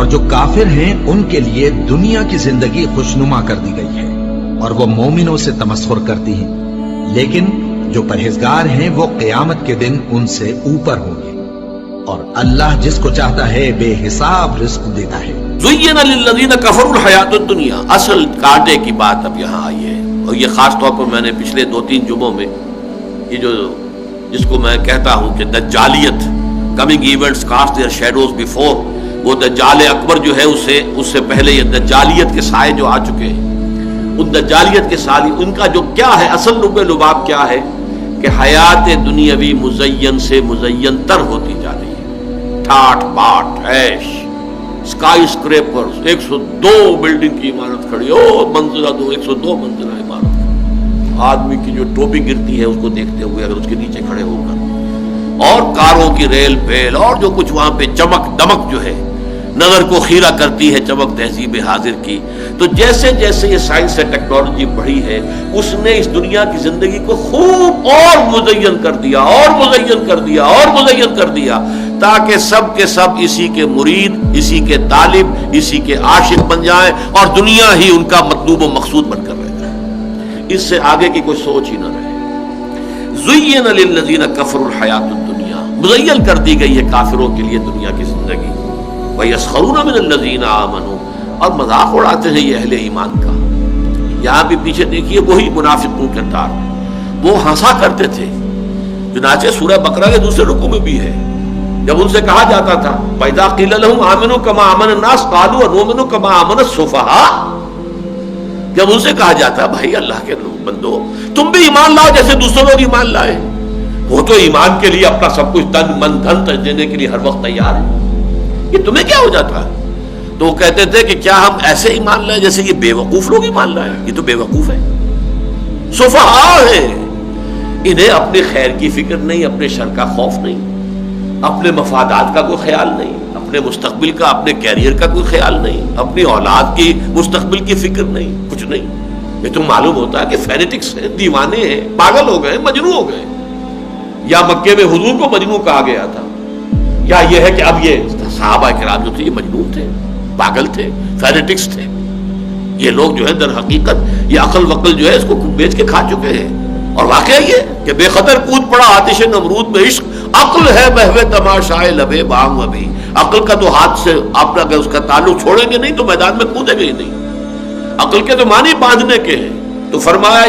اور جو کافر ہیں ان کے لیے دنیا کی زندگی خوشنما کر دی گئی ہے اور وہ مومنوں سے تمسخر کرتی ہیں، لیکن جو پرہیزگار ہیں وہ قیامت کے دن ان سے اوپر ہوں گے، اور اللہ جس کو چاہتا ہے بے حساب رزق دیتا ہے۔ زین للذین کفروا الحیات الدنیا، اصل کانٹے کی بات اب یہاں آئی ہے، اور یہ خاص طور پر میں نے پچھلے 2-3 جمعوں میں یہ جس کو میں کہتا ہوں کہ دجالیت، coming events cast their shadows before, وہ دجال اکبر جو ہے اس سے پہلے یہ دجالیت کے سائے جو آ چکے ہیں، ان دجالیت کے سائے ان کا جو کیا ہے اصل لب لباب کیا ہے کہ حیات دنیاوی مزین سے مزین تر ہوتی جا رہی ہے، ٹھاٹ باٹ عیش، اسکائی اسکریپرز، 102 بلڈنگ کی عمارت کھڑی، او منزلہ 102 منزلہ عمارت، آدمی کی جو ٹوپی گرتی ہے اس کو دیکھتے ہوئے اگر اس کے نیچے کھڑے ہو کر، اور کاروں کی ریل پیل اور جو کچھ وہاں پہ چمک دمک جو ہے نظر کو خیرہ کرتی ہے، چمک تہذیب حاضر کی۔ تو جیسے جیسے یہ سائنس سے ٹیکنالوجی بڑھی ہے، اس نے اس دنیا کی زندگی کو خوب اور مزین کر دیا اور مزین کر دیا اور مزین کر دیا، تاکہ سب کے سب اسی کے مرید، اسی کے طالب، اسی کے عاشق بن جائیں، اور دنیا ہی ان کا مطلوب و مقصود بن کر رہ جائے، اس سے آگے کی کوئی سوچ ہی نہ رہے۔ زین للذین کفروا الحیات الدنیا، مزین کر دی گئی ہے کافروں کے لیے دنیا کی زندگی، وَيَسْخَرُونَ مِنَ الَّذِينَ آمَنُوا، اور مذاق اڑاتے ہیں یہ اہل ایمان کا۔ یہاں بھی پیچھے دیکھیے وہی منافقوں کے کردار، وہ ہنسا کرتے تھے، چنانچہ سورہ بقرہ کے دوسرے رکوع میں بھی ہے، جب ان سے کہا جاتا تھا وَإِذَا قِيلَ لَهُمْ آمِنُوا كَمَا آمَنَ النَّاسُ قَالُوا وَنُؤْمِنُ كَمَا آمَنَ السُّفَهَاءُ، جب ان سے کہا جاتا بھائی اللہ کے بندو تم بھی ایمان لاؤ جیسے دوسرے لوگ ایمان لائے، وہ تو ایمان کے لیے اپنا سب کچھ تن من دھن دینے کے لیے ہر وقت تیار ہے، یہ تمہیں کیا ہو جاتا ہے؟ تو وہ کہتے تھے کہ کیا ہم ایسے ایمان لائیں جیسے یہ بے وقوف لوگ ایمان لائیں؟ یہ تو بے وقوف ہے، سفہاء ہیں، انہیں اپنے خیر کی فکر نہیں، اپنے شر کا خوف نہیں، اپنے مفادات کا کوئی خیال نہیں، اپنے مستقبل کا، اپنے کیریئر کا کوئی خیال نہیں، اپنی اولاد کی مستقبل کی فکر نہیں، کچھ نہیں۔ یہ تو معلوم ہوتا ہے کہ فینیٹکس ہیں، دیوانے ہیں، پاگل ہو گئے، مجنون ہو گئے، یا مکے میں حضور کو مجنون کہا گیا تھا، یا یہ ہے کہ اب یہ صحابہ کرام جو تھے یہ مجنون تھے، پاگل تھے، فینیٹکس تھے۔ یہ لوگ جو ہے در حقیقت یہ عقل وقل جو ہے اس کو بیچ کے کھا چکے ہیں، اور واقعہ یہ کہ بے خطر کود پڑا آتش نمرود میں عشق، عقل ہے محو تماشائے لبے بام ابھی، عقل کا تو ہاتھ سے آپ اگر اس کا تعلق چھوڑیں گے نہیں تو میدان میں کودے گے ہی نہیں، عقل کے تو معنی باندھنے کے ہیں، تو فرمایا